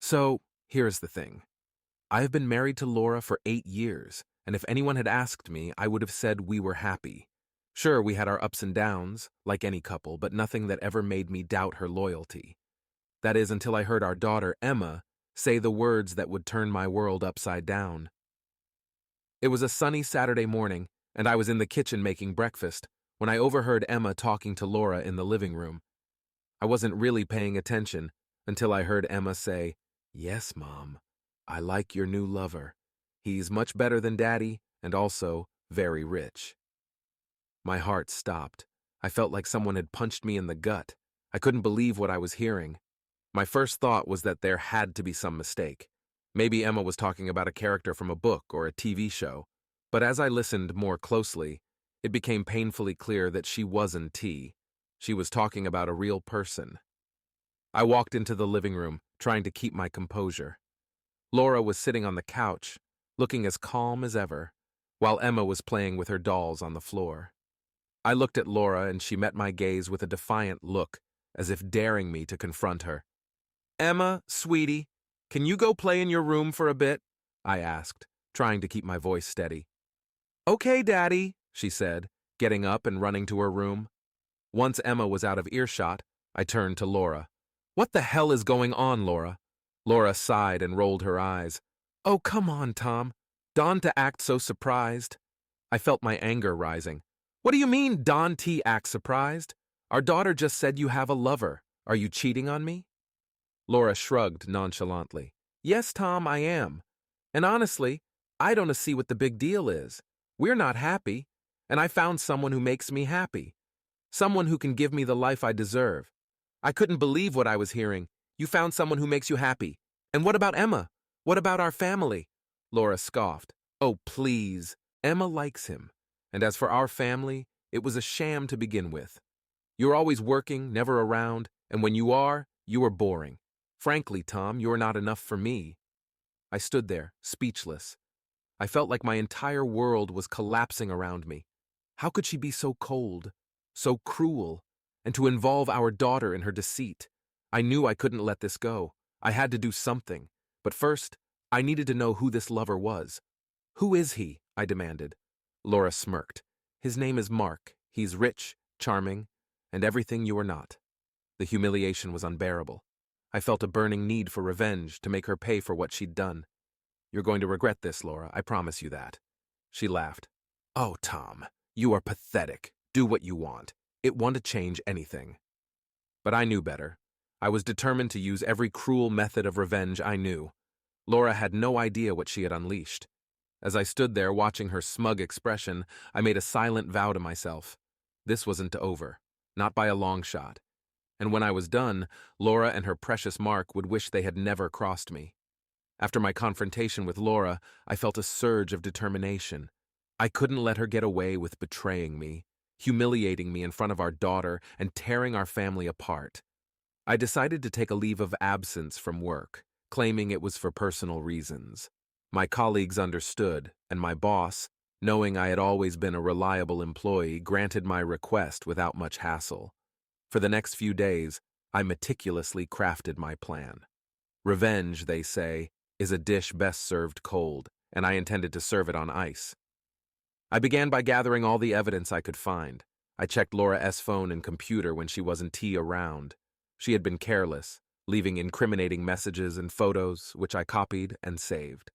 So, here's the thing. I have been married to Laura for 8 years, and if anyone had asked me, I would have said we were happy. Sure, we had our ups and downs, like any couple, but nothing that ever made me doubt her loyalty. That is, until I heard our daughter, Emma, say the words that would turn my world upside down. It was a sunny Saturday morning, and I was in the kitchen making breakfast when I overheard Emma talking to Laura in the living room. I wasn't really paying attention until I heard Emma say, "Yes, Mom, I like your new lover. He's much better than Daddy and also very rich." My heart stopped. I felt like someone had punched me in the gut. I couldn't believe what I was hearing. My first thought was that there had to be some mistake. Maybe Emma was talking about a character from a book or a TV show. But as I listened more closely, it became painfully clear that she wasn't T. She was talking about a real person. I walked into the living room, trying to keep my composure. Laura was sitting on the couch, looking as calm as ever, while Emma was playing with her dolls on the floor. I looked at Laura and she met my gaze with a defiant look, as if daring me to confront her. "Emma, sweetie, can you go play in your room for a bit?" I asked, trying to keep my voice steady. "Okay, Daddy," she said, getting up and running to her room. Once Emma was out of earshot, I turned to Laura. "What the hell is going on, Laura?" Laura sighed and rolled her eyes. "Oh, come on, Tom. Don to act so surprised." I felt my anger rising. "What do you mean, Don T acts surprised? Our daughter just said you have a lover. Are you cheating on me?" Laura shrugged nonchalantly. "Yes, Tom, I am. And honestly, I don't see what the big deal is. We're not happy, and I found someone who makes me happy. Someone who can give me the life I deserve. I couldn't believe what I was hearing. You found someone who makes you happy. And what about Emma? What about our family?" Laura scoffed. "Oh, please. Emma likes him. And as for our family, it was a sham to begin with. You're always working, never around, and when you are boring. Frankly, Tom, you're not enough for me." I stood there, speechless. I felt like my entire world was collapsing around me. How could she be so cold, so cruel, and to involve our daughter in her deceit? I knew I couldn't let this go. I had to do something. But first, I needed to know who this lover was. "Who is he?" I demanded. Laura smirked. "His name is Mark. He's rich, charming, and everything you are not." The humiliation was unbearable. I felt a burning need for revenge to make her pay for what she'd done. "You're going to regret this, Laura, I promise you that." She laughed. "Oh, Tom, you are pathetic. Do what you want. It won't change anything." But I knew better. I was determined to use every cruel method of revenge I knew. Laura had no idea what she had unleashed. As I stood there watching her smug expression, I made a silent vow to myself. This wasn't over, not by a long shot. And when I was done, Laura and her precious Mark would wish they had never crossed me. After my confrontation with Laura, I felt a surge of determination. I couldn't let her get away with betraying me, humiliating me in front of our daughter, and tearing our family apart. I decided to take a leave of absence from work, claiming it was for personal reasons. My colleagues understood, and my boss, knowing I had always been a reliable employee, granted my request without much hassle. For the next few days, I meticulously crafted my plan. Revenge, they say, is a dish best served cold, and I intended to serve it on ice. I began by gathering all the evidence I could find. I checked Laura S.'s phone and computer when she wasn't around. She had been careless, leaving incriminating messages and photos, which I copied and saved.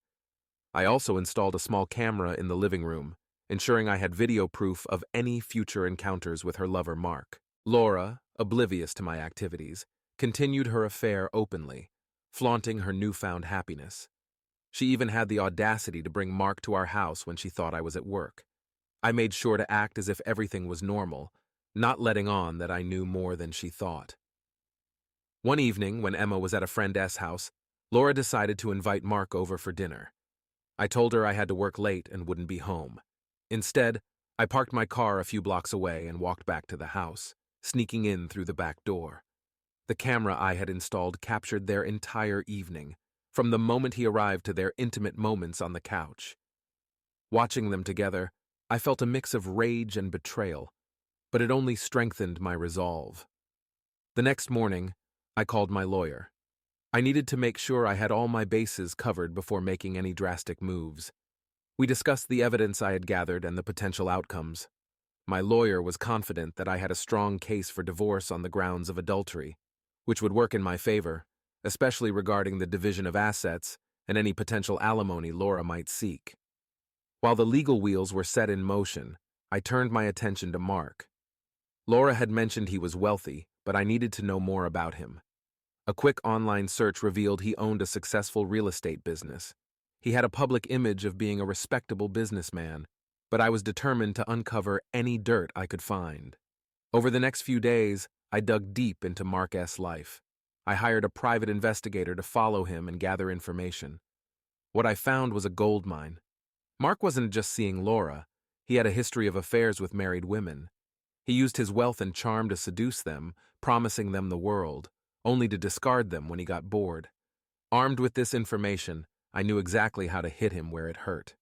I also installed a small camera in the living room, ensuring I had video proof of any future encounters with her lover Mark. Laura, oblivious to my activities, continued her affair openly, flaunting her newfound happiness. She even had the audacity to bring Mark to our house when she thought I was at work. I made sure to act as if everything was normal, not letting on that I knew more than she thought. One evening, when Emma was at a friend S.'s house, Laura decided to invite Mark over for dinner. I told her I had to work late and wouldn't be home. Instead, I parked my car a few blocks away and walked back to the house, sneaking in through the back door. The camera I had installed captured their entire evening, from the moment he arrived to their intimate moments on the couch. Watching them together, I felt a mix of rage and betrayal, but it only strengthened my resolve. The next morning, I called my lawyer. I needed to make sure I had all my bases covered before making any drastic moves. We discussed the evidence I had gathered and the potential outcomes. My lawyer was confident that I had a strong case for divorce on the grounds of adultery, which would work in my favor, especially regarding the division of assets and any potential alimony Laura might seek. While the legal wheels were set in motion, I turned my attention to Mark. Laura had mentioned he was wealthy, but I needed to know more about him. A quick online search revealed he owned a successful real estate business. He had a public image of being a respectable businessman, but I was determined to uncover any dirt I could find. Over the next few days, I dug deep into Mark S.'s life. I hired a private investigator to follow him and gather information. What I found was a goldmine. Mark wasn't just seeing Laura. He had a history of affairs with married women. He used his wealth and charm to seduce them, promising them the world, only to discard them when he got bored. Armed with this information, I knew exactly how to hit him where it hurt.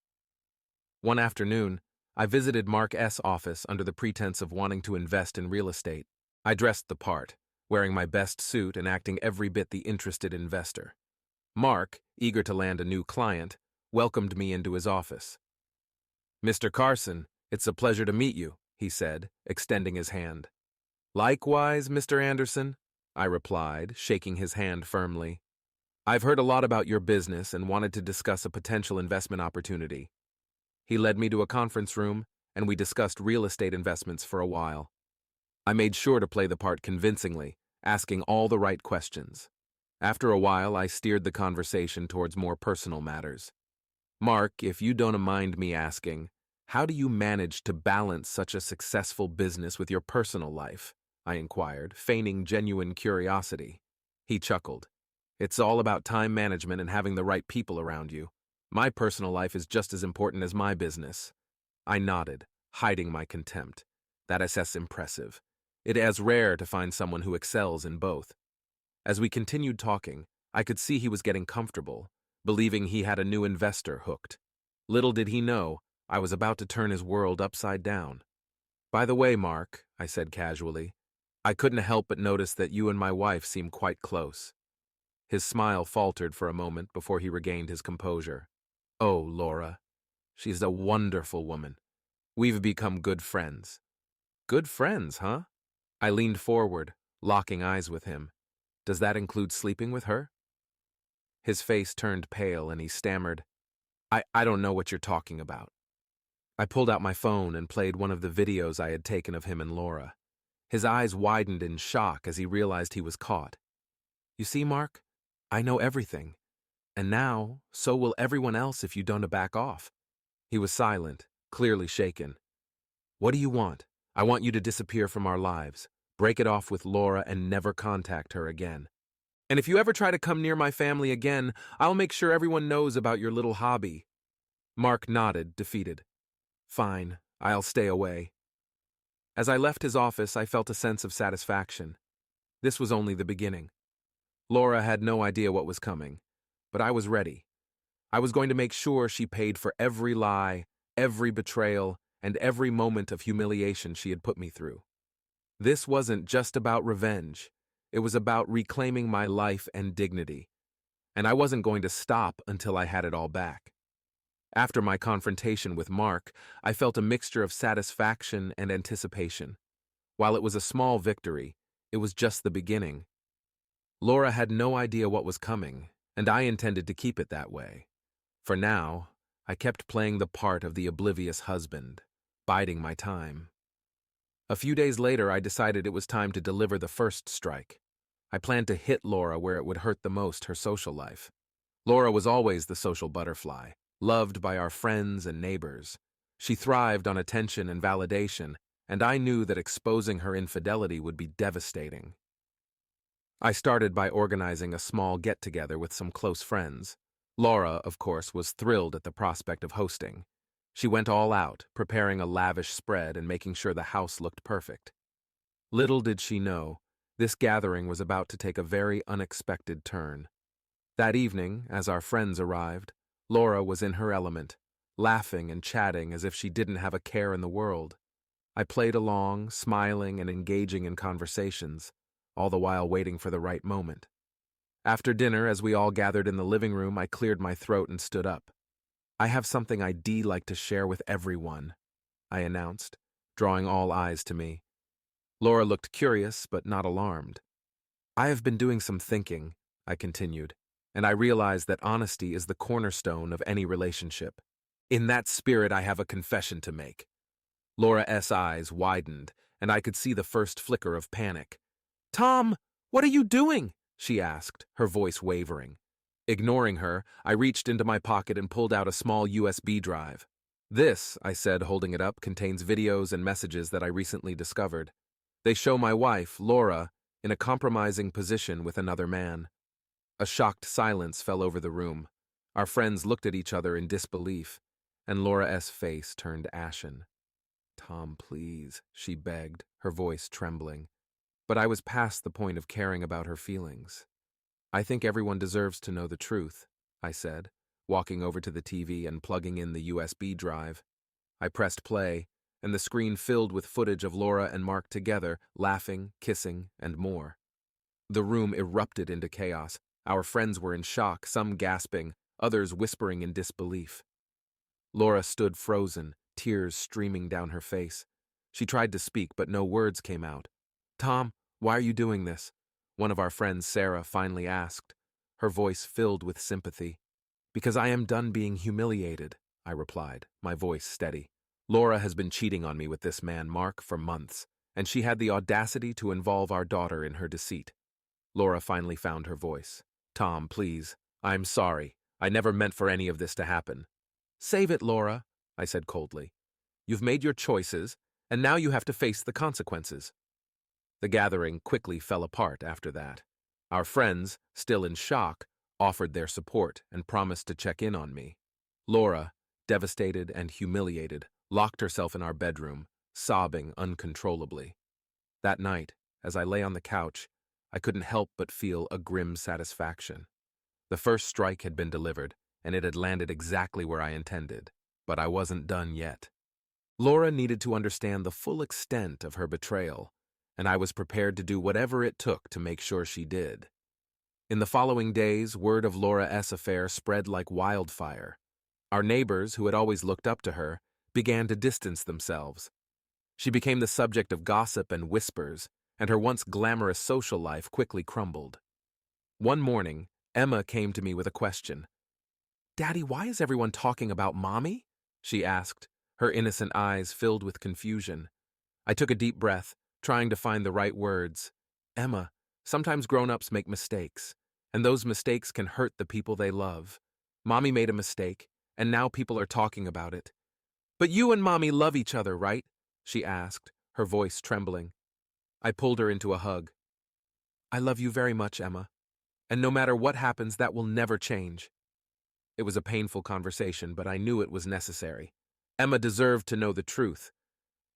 One afternoon, I visited Mark S.'s office under the pretense of wanting to invest in real estate. I dressed the part, wearing my best suit and acting every bit the interested investor. Mark, eager to land a new client, welcomed me into his office. "Mr. Carson, it's a pleasure to meet you," he said, extending his hand. "Likewise, Mr. Anderson," I replied, shaking his hand firmly. "I've heard a lot about your business and wanted to discuss a potential investment opportunity." He led me to a conference room, and we discussed real estate investments for a while. I made sure to play the part convincingly, asking all the right questions. After a while, I steered the conversation towards more personal matters. "Mark, if you don't mind me asking, how do you manage to balance such a successful business with your personal life?" I inquired, feigning genuine curiosity. He chuckled. "It's all about time management and having the right people around you. My personal life is just as important as my business." I nodded, hiding my contempt. That is impressive. It is rare to find someone who excels in both. As we continued talking, I could see he was getting comfortable, believing he had a new investor hooked. Little did he know, I was about to turn his world upside down. "By the way, Mark," I said casually, "I couldn't help but notice that you and my wife seem quite close." His smile faltered for a moment before he regained his composure. "Oh, Laura. She's a wonderful woman. We've become good friends." "Good friends, huh?" I leaned forward, locking eyes with him. "Does that include sleeping with her?" His face turned pale and he stammered, I don't know what you're talking about." I pulled out my phone and played one of the videos I had taken of him and Laura. His eyes widened in shock as he realized he was caught. "You see, Mark, I know everything. And now, so will everyone else if you don't back off." He was silent, clearly shaken. "What do you want? I want you to disappear from our lives, break it off with Laura, and never contact her again. And if you ever try to come near my family again, I'll make sure everyone knows about your little hobby." Mark nodded, defeated. "Fine, I'll stay away." As I left his office, I felt a sense of satisfaction. This was only the beginning. Laura had no idea what was coming, but I was ready. I was going to make sure she paid for every lie, every betrayal, and every moment of humiliation she had put me through. This wasn't just about revenge. It was about reclaiming my life and dignity. And I wasn't going to stop until I had it all back. After my confrontation with Mark, I felt a mixture of satisfaction and anticipation. While it was a small victory, it was just the beginning. Laura had no idea what was coming, and I intended to keep it that way. For now, I kept playing the part of the oblivious husband, biding my time. A few days later, I decided it was time to deliver the first strike. I planned to hit Laura where it would hurt the most, her social life. Laura was always the social butterfly, loved by our friends and neighbors. She thrived on attention and validation, and I knew that exposing her infidelity would be devastating. I started by organizing a small get-together with some close friends. Laura, of course, was thrilled at the prospect of hosting. She went all out, preparing a lavish spread and making sure the house looked perfect. Little did she know, this gathering was about to take a very unexpected turn. That evening, as our friends arrived, Laura was in her element, laughing and chatting as if she didn't have a care in the world. I played along, smiling and engaging in conversations, all the while waiting for the right moment. After dinner, as we all gathered in the living room, I cleared my throat and stood up. I have something I'd like to share with everyone, I announced, drawing all eyes to me. Laura looked curious, but not alarmed. I have been doing some thinking, I continued, and I realized that honesty is the cornerstone of any relationship. In that spirit, I have a confession to make. Laura's eyes widened, and I could see the first flicker of panic. Tom, what are you doing? She asked, her voice wavering. Ignoring her, I reached into my pocket and pulled out a small USB drive. This, I said, holding it up, contains videos and messages that I recently discovered. They show my wife, Laura, in a compromising position with another man. A shocked silence fell over the room. Our friends looked at each other in disbelief, and Laura's face turned ashen. Tom, please, she begged, her voice trembling. But I was past the point of caring about her feelings. I think everyone deserves to know the truth, I said, walking over to the TV and plugging in the USB drive. I pressed play, and the screen filled with footage of Laura and Mark together, laughing, kissing, and more. The room erupted into chaos. Our friends were in shock, some gasping, others whispering in disbelief. Laura stood frozen, tears streaming down her face. She tried to speak, but no words came out. Tom, why are you doing this? One of our friends, Sarah, finally asked, her voice filled with sympathy. Because I am done being humiliated, I replied, my voice steady. Laura has been cheating on me with this man, Mark, for months, and she had the audacity to involve our daughter in her deceit. Laura finally found her voice. Tom, please, I'm sorry. I never meant for any of this to happen. Save it, Laura, I said coldly. You've made your choices, and now you have to face the consequences. The gathering quickly fell apart after that. Our friends, still in shock, offered their support and promised to check in on me. Laura, devastated and humiliated, locked herself in our bedroom, sobbing uncontrollably. That night, as I lay on the couch, I couldn't help but feel a grim satisfaction. The first strike had been delivered, and it had landed exactly where I intended, but I wasn't done yet. Laura needed to understand the full extent of her betrayal, and I was prepared to do whatever it took to make sure she did. In the following days, word of Laura's affair spread like wildfire. Our neighbors, who had always looked up to her, began to distance themselves. She became the subject of gossip and whispers, and her once glamorous social life quickly crumbled. One morning, Emma came to me with a question. Daddy, why is everyone talking about Mommy? She asked, her innocent eyes filled with confusion. I took a deep breath, trying to find the right words. Emma, sometimes grown-ups make mistakes, and those mistakes can hurt the people they love. Mommy made a mistake, and now people are talking about it. But you and Mommy love each other, right? She asked, her voice trembling. I pulled her into a hug. I love you very much, Emma, and no matter what happens, that will never change. It was a painful conversation, but I knew it was necessary. Emma deserved to know the truth,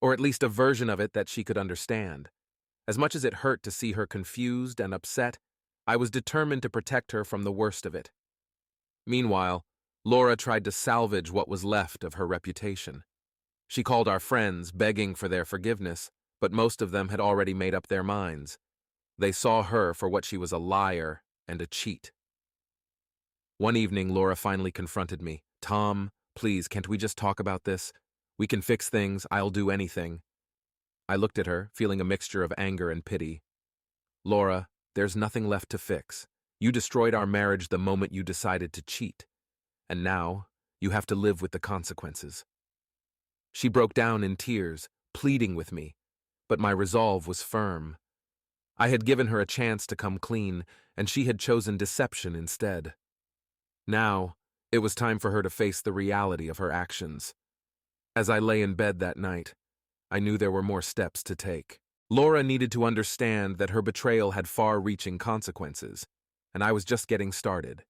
or at least a version of it that she could understand. As much as it hurt to see her confused and upset, I was determined to protect her from the worst of it. Meanwhile, Laura tried to salvage what was left of her reputation. She called our friends, begging for their forgiveness, but most of them had already made up their minds. They saw her for what she was, a liar and a cheat. One evening, Laura finally confronted me. Tom, please, can't we just talk about this? We can fix things. I'll do anything. I looked at her, feeling a mixture of anger and pity. Laura, there's nothing left to fix. You destroyed our marriage the moment you decided to cheat. And now, you have to live with the consequences. She broke down in tears, pleading with me, but my resolve was firm. I had given her a chance to come clean, and she had chosen deception instead. Now, it was time for her to face the reality of her actions. As I lay in bed that night, I knew there were more steps to take. Laura needed to understand that her betrayal had far-reaching consequences, and I was just getting started.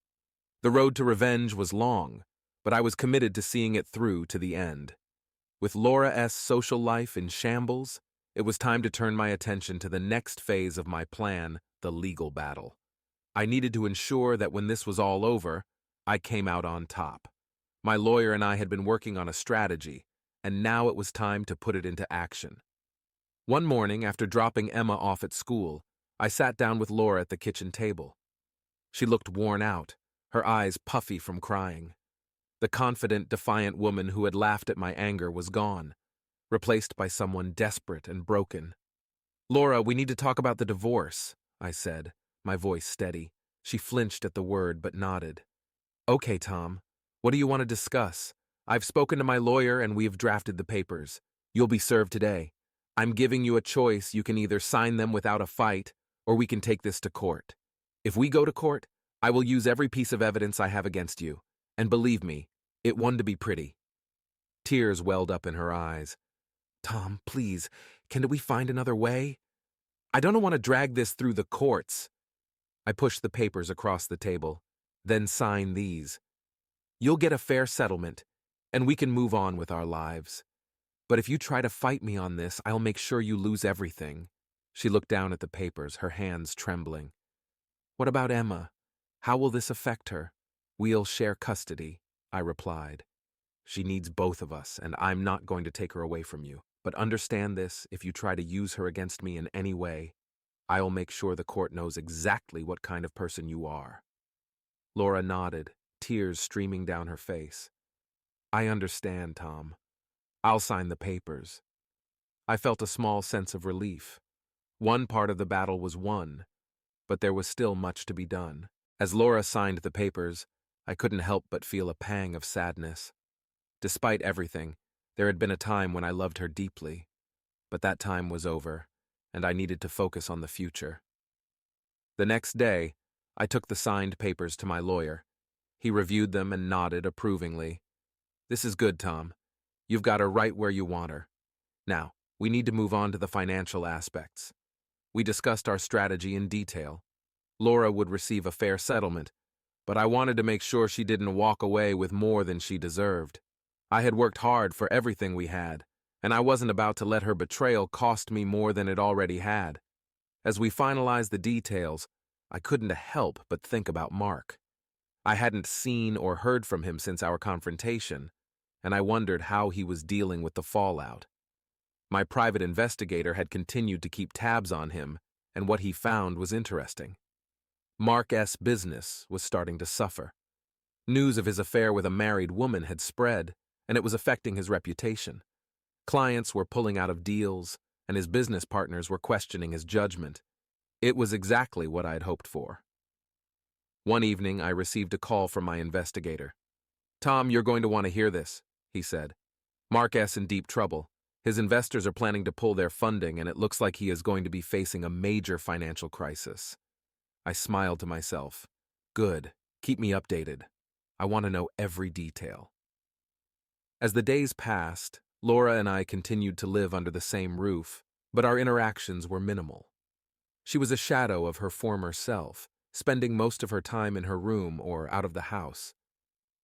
The road to revenge was long, but I was committed to seeing it through to the end. With Laura's social life in shambles, it was time to turn my attention to the next phase of my plan, the legal battle. I needed to ensure that when this was all over, I came out on top. My lawyer and I had been working on a strategy, and now it was time to put it into action. One morning, after dropping Emma off at school, I sat down with Laura at the kitchen table. She looked worn out, her eyes puffy from crying. The confident, defiant woman who had laughed at my anger was gone, replaced by someone desperate and broken. "Laura, we need to talk about the divorce," I said, my voice steady. She flinched at the word but nodded. "Okay, Tom. What do you want to discuss? I've spoken to my lawyer and we have drafted the papers. You'll be served today. I'm giving you a choice. You can either sign them without a fight, or we can take this to court. If we go to court, I will use every piece of evidence I have against you. And believe me, it won to be pretty." Tears welled up in her eyes. "Tom, please, can we find another way? I don't want to drag this through the courts." I pushed the papers across the table. "Then sign these. You'll get a fair settlement, and we can move on with our lives. But if you try to fight me on this, I'll make sure you lose everything." She looked down at the papers, her hands trembling. "What about Emma? How will this affect her?" "We'll share custody," I replied. "She needs both of us, and I'm not going to take her away from you. But understand this, if you try to use her against me in any way, I'll make sure the court knows exactly what kind of person you are." Laura nodded, tears streaming down her face. "I understand, Tom. I'll sign the papers." I felt a small sense of relief. One part of the battle was won, but there was still much to be done. As Laura signed the papers, I couldn't help but feel a pang of sadness. Despite everything, there had been a time when I loved her deeply, but that time was over, and I needed to focus on the future. The next day, I took the signed papers to my lawyer. He reviewed them and nodded approvingly. "This is good, Tom. You've got her right where you want her. Now, we need to move on to the financial aspects." We discussed our strategy in detail. Laura would receive a fair settlement, but I wanted to make sure she didn't walk away with more than she deserved. I had worked hard for everything we had, and I wasn't about to let her betrayal cost me more than it already had. As we finalized the details, I couldn't help but think about Mark. I hadn't seen or heard from him since our confrontation, and I wondered how he was dealing with the fallout. My private investigator had continued to keep tabs on him, and what he found was interesting. Mark's business was starting to suffer. News of his affair with a married woman had spread, and it was affecting his reputation. Clients were pulling out of deals, and his business partners were questioning his judgment. It was exactly what I had hoped for. One evening, I received a call from my investigator. "Tom, you're going to want to hear this," he said. "Mark's in deep trouble. His investors are planning to pull their funding, and it looks like he is going to be facing a major financial crisis." I smiled to myself. Good. Keep me updated. I want to know every detail. As the days passed, Laura and I continued to live under the same roof, but our interactions were minimal. She was a shadow of her former self, spending most of her time in her room or out of the house.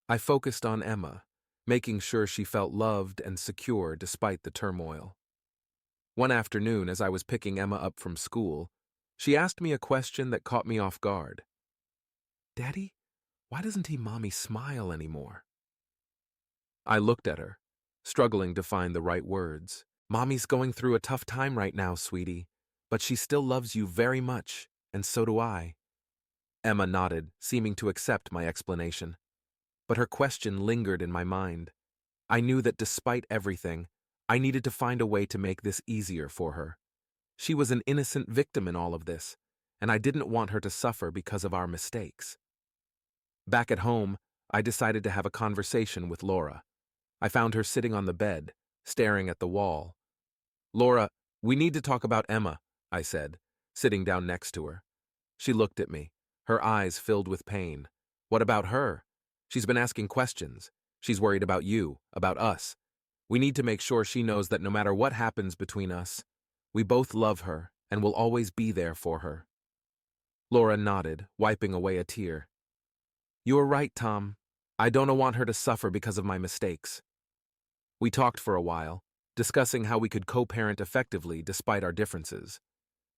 I focused on Emma, making sure she felt loved and secure despite the turmoil. One afternoon, as I was picking Emma up from school, she asked me a question that caught me off guard. "Daddy, why doesn't Mommy smile anymore?" I looked at her, struggling to find the right words. "Mommy's going through a tough time right now, sweetie, but she still loves you very much, and so do I." Emma nodded, seeming to accept my explanation. But her question lingered in my mind. I knew that despite everything, I needed to find a way to make this easier for her. She was an innocent victim in all of this, and I didn't want her to suffer because of our mistakes. Back at home, I decided to have a conversation with Laura. I found her sitting on the bed, staring at the wall. "Laura, we need to talk about Emma," I said, sitting down next to her. She looked at me, her eyes filled with pain. "What about her? She's been asking questions. She's worried about you, about us. We need to make sure she knows that no matter what happens between us, we both love her and will always be there for her." Laura nodded, wiping away a tear. "You are right, Tom. I don't want her to suffer because of my mistakes." We talked for a while, discussing how we could co-parent effectively despite our differences.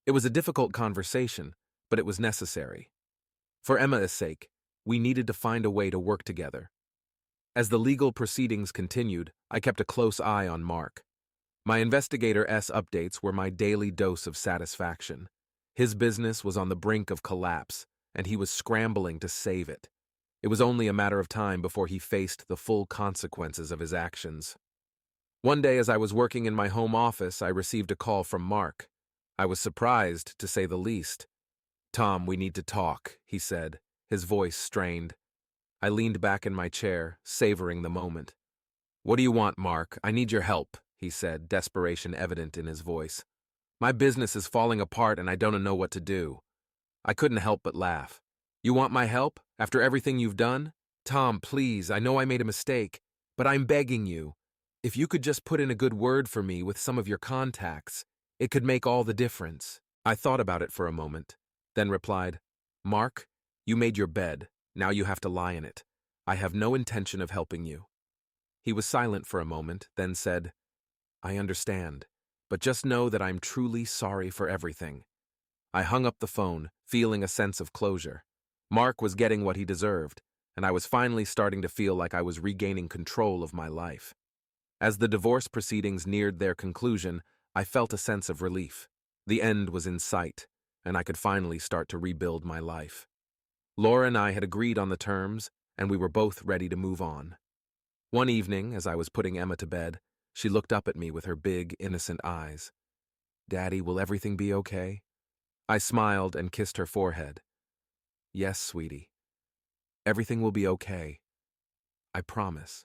It was a difficult conversation, but it was necessary. For Emma's sake, we needed to find a way to work together. As the legal proceedings continued, I kept a close eye on Mark. My investigator's updates were my daily dose of satisfaction. His business was on the brink of collapse, and he was scrambling to save it. It was only a matter of time before he faced the full consequences of his actions. One day, as I was working in my home office, I received a call from Mark. I was surprised, to say the least. "Tom, we need to talk," he said, his voice strained. I leaned back in my chair, savoring the moment. "What do you want, Mark? I need your help," he said, desperation evident in his voice. "My business is falling apart and I don't know what to do." I couldn't help but laugh. "You want my help? After everything you've done? Tom, please, I know I made a mistake, but I'm begging you. If you could just put in a good word for me with some of your contacts, it could make all the difference." I thought about it for a moment, then replied, "Mark, you made your bed. Now you have to lie in it. I have no intention of helping you." He was silent for a moment, then said, "I understand, but just know that I'm truly sorry for everything." I hung up the phone, feeling a sense of closure. Mark was getting what he deserved, and I was finally starting to feel like I was regaining control of my life. As the divorce proceedings neared their conclusion, I felt a sense of relief. The end was in sight, and I could finally start to rebuild my life. Laura and I had agreed on the terms, and we were both ready to move on. One evening, as I was putting Emma to bed, she looked up at me with her big, innocent eyes. "Daddy, will everything be okay?" I smiled and kissed her forehead. "Yes, sweetie. Everything will be okay. I promise."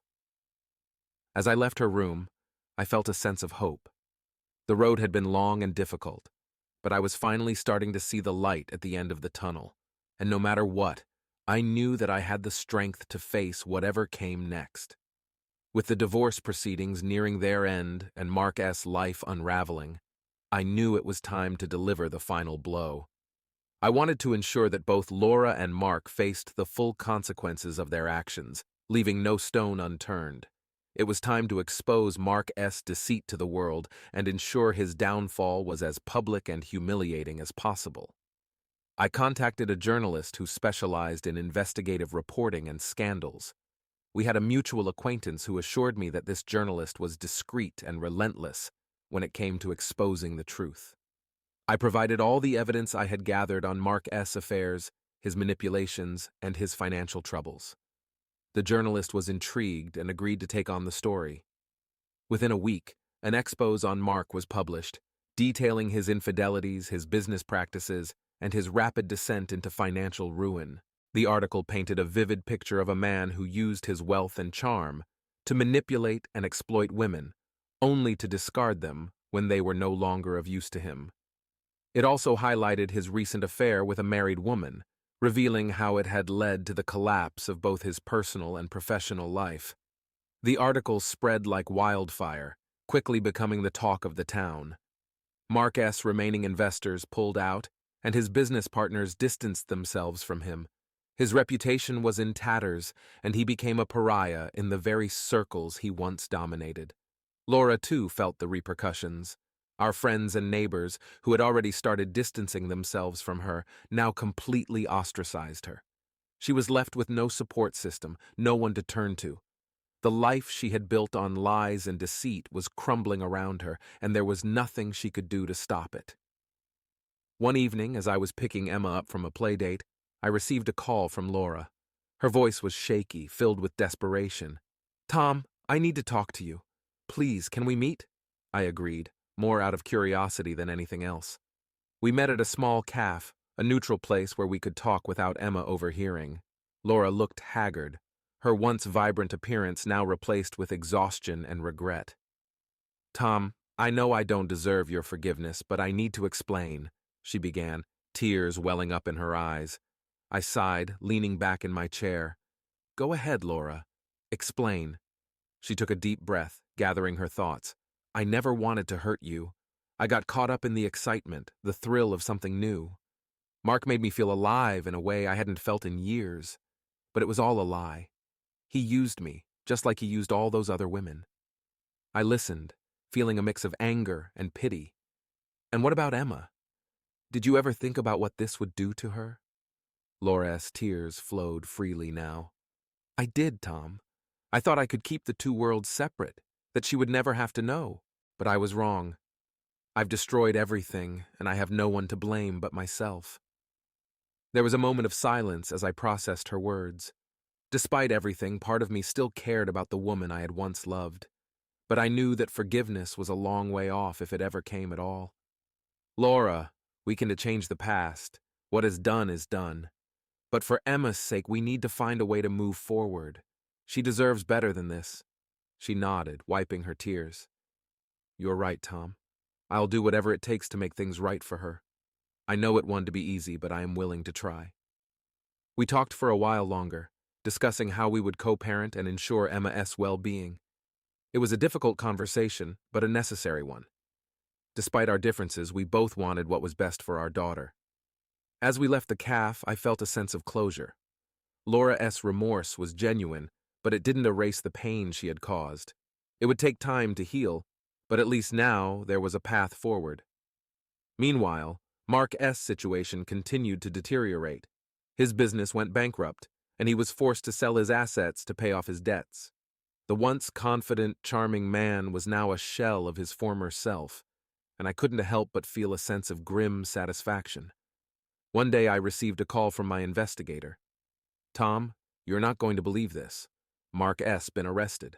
As I left her room, I felt a sense of hope. The road had been long and difficult, but I was finally starting to see the light at the end of the tunnel, and no matter what, I knew that I had the strength to face whatever came next. With the divorce proceedings nearing their end and Mark S. life unraveling, I knew it was time to deliver the final blow. I wanted to ensure that both Laura and Mark faced the full consequences of their actions, leaving no stone unturned. It was time to expose Mark S. deceit to the world and ensure his downfall was as public and humiliating as possible. I contacted a journalist who specialized in investigative reporting and scandals. We had a mutual acquaintance who assured me that this journalist was discreet and relentless when it came to exposing the truth. I provided all the evidence I had gathered on Mark S. affairs, his manipulations, and his financial troubles. The journalist was intrigued and agreed to take on the story. Within a week, an expose on Mark was published, detailing his infidelities, his business practices, and his rapid descent into financial ruin. The article painted a vivid picture of a man who used his wealth and charm to manipulate and exploit women, only to discard them when they were no longer of use to him. It also highlighted his recent affair with a married woman, revealing how it had led to the collapse of both his personal and professional life. The article spread like wildfire, quickly becoming the talk of the town. Mark S. remaining investors pulled out, and his business partners distanced themselves from him. His reputation was in tatters, and he became a pariah in the very circles he once dominated. Laura, too, felt the repercussions. Our friends and neighbors, who had already started distancing themselves from her, now completely ostracized her. She was left with no support system, no one to turn to. The life she had built on lies and deceit was crumbling around her, and there was nothing she could do to stop it. One evening, as I was picking Emma up from a playdate, I received a call from Laura. Her voice was shaky, filled with desperation. "Tom, I need to talk to you. Please, can we meet?" I agreed, more out of curiosity than anything else. We met at a small cafe, a neutral place where we could talk without Emma overhearing. Laura looked haggard, her once vibrant appearance now replaced with exhaustion and regret. "Tom, I know I don't deserve your forgiveness, but I need to explain," she began, tears welling up in her eyes. I sighed, leaning back in my chair. "Go ahead, Laura. Explain." She took a deep breath, gathering her thoughts. "I never wanted to hurt you. I got caught up in the excitement, the thrill of something new. Mark made me feel alive in a way I hadn't felt in years. But it was all a lie. He used me, just like he used all those other women." I listened, feeling a mix of anger and pity. "And what about Emma? Did you ever think about what this would do to her?" Laura's tears flowed freely now. "I did, Tom. I thought I could keep the two worlds separate, that she would never have to know, but I was wrong. I've destroyed everything, and I have no one to blame but myself." There was a moment of silence as I processed her words. Despite everything, part of me still cared about the woman I had once loved. But I knew that forgiveness was a long way off if it ever came at all. Laura, we can change the past. What is done is done. But for Emma's sake, we need to find a way to move forward. She deserves better than this. She nodded, wiping her tears. You're right, Tom. I'll do whatever it takes to make things right for her. I know it won't be easy, but I am willing to try. We talked for a while longer, discussing how we would co-parent and ensure Emma's well-being. It was a difficult conversation, but a necessary one. Despite our differences, we both wanted what was best for our daughter. As we left the cafe, I felt a sense of closure. Laura's remorse was genuine, but it didn't erase the pain she had caused. It would take time to heal, but at least now there was a path forward. Meanwhile, Mark's situation continued to deteriorate. His business went bankrupt, and he was forced to sell his assets to pay off his debts. The once confident, charming man was now a shell of his former self, and I couldn't help but feel a sense of grim satisfaction. One day I received a call from my investigator. Tom, you're not going to believe this. Mark's been arrested.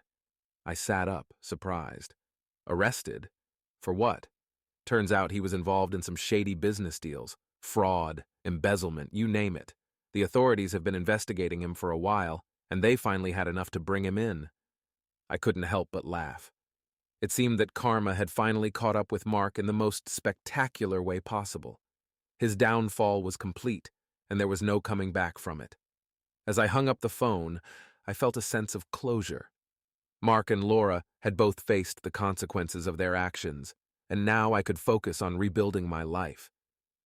I sat up, surprised. Arrested? For what? Turns out he was involved in some shady business deals, fraud, embezzlement, you name it. The authorities have been investigating him for a while, and they finally had enough to bring him in. I couldn't help but laugh. It seemed that karma had finally caught up with Mark in the most spectacular way possible. His downfall was complete, and there was no coming back from it. As I hung up the phone, I felt a sense of closure. Mark and Laura had both faced the consequences of their actions, and now I could focus on rebuilding my life.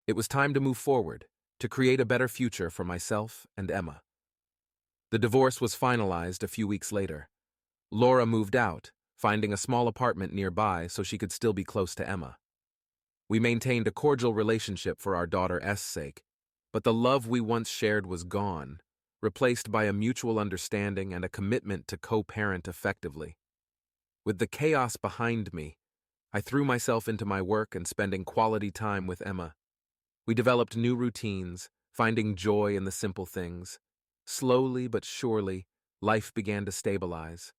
It was time to move forward, to create a better future for myself and Emma. The divorce was finalized a few weeks later. Laura moved out, finding a small apartment nearby so she could still be close to Emma. We maintained a cordial relationship for our daughter's sake, but the love we once shared was gone, replaced by a mutual understanding and a commitment to co-parent effectively. With the chaos behind me, I threw myself into my work and spending quality time with Emma. We developed new routines, finding joy in the simple things. Slowly but surely, life began to stabilize.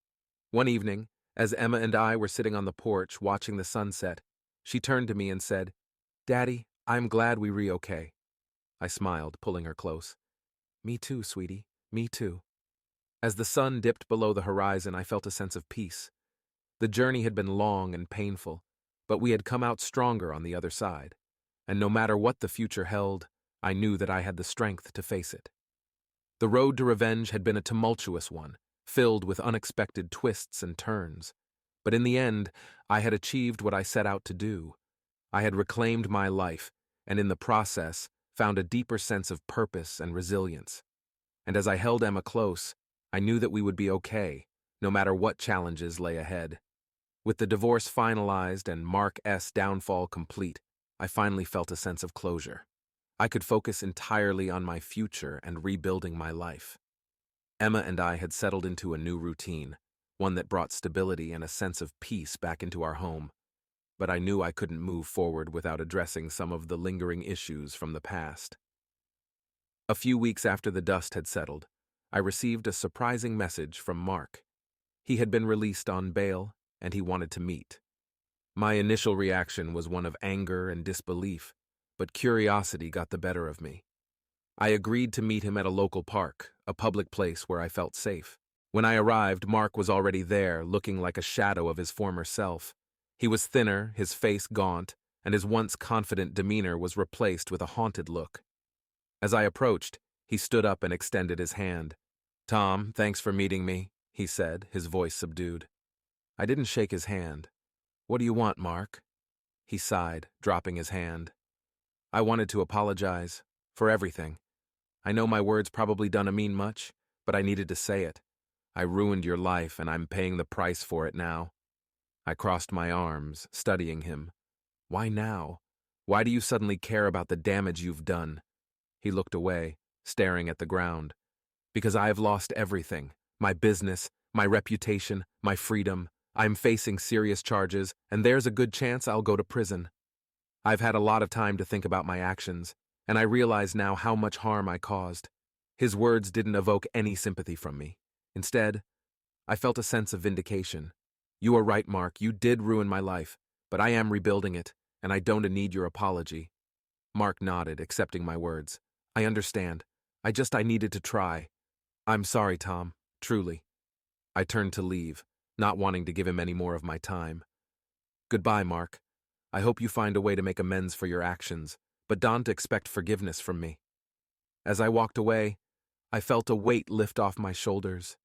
One evening, as Emma and I were sitting on the porch watching the sunset, she turned to me and said, "Daddy, I'm glad we were okay." I smiled, pulling her close. "Me too, sweetie, me too." As the sun dipped below the horizon, I felt a sense of peace. The journey had been long and painful, but we had come out stronger on the other side, and no matter what the future held, I knew that I had the strength to face it. The road to revenge had been a tumultuous one, filled with unexpected twists and turns. But in the end, I had achieved what I set out to do. I had reclaimed my life, and in the process, found a deeper sense of purpose and resilience. And as I held Emma close, I knew that we would be okay, no matter what challenges lay ahead. With the divorce finalized and Mark's downfall complete, I finally felt a sense of closure. I could focus entirely on my future and rebuilding my life. Emma and I had settled into a new routine, one that brought stability and a sense of peace back into our home. But I knew I couldn't move forward without addressing some of the lingering issues from the past. A few weeks after the dust had settled, I received a surprising message from Mark. He had been released on bail, and he wanted to meet. My initial reaction was one of anger and disbelief, but curiosity got the better of me. I agreed to meet him at a local park, a public place where I felt safe. When I arrived, Mark was already there, looking like a shadow of his former self. He was thinner, his face gaunt, and his once confident demeanor was replaced with a haunted look. As I approached, he stood up and extended his hand. "Tom, thanks for meeting me," he said, his voice subdued. I didn't shake his hand. "What do you want, Mark?" He sighed, dropping his hand. "I wanted to apologize for everything. I know my words probably don't mean much, but I needed to say it. I ruined your life, and I'm paying the price for it now." I crossed my arms, studying him. "Why now? Why do you suddenly care about the damage you've done?" He looked away, staring at the ground. "Because I have lost everything. My business, my reputation, my freedom. I'm facing serious charges, and there's a good chance I'll go to prison. I've had a lot of time to think about my actions, and I realize now how much harm I caused. His words didn't evoke any sympathy from me. Instead, I felt a sense of vindication. You are right, Mark, you did ruin my life, but I am rebuilding it, and I don't need your apology. Mark nodded, accepting my words. I understand. I needed to try. I'm sorry, Tom, truly. I turned to leave, not wanting to give him any more of my time. Goodbye, Mark. I hope you find a way to make amends for your actions, but don't expect forgiveness from me. As I walked away, I felt a weight lift off my shoulders.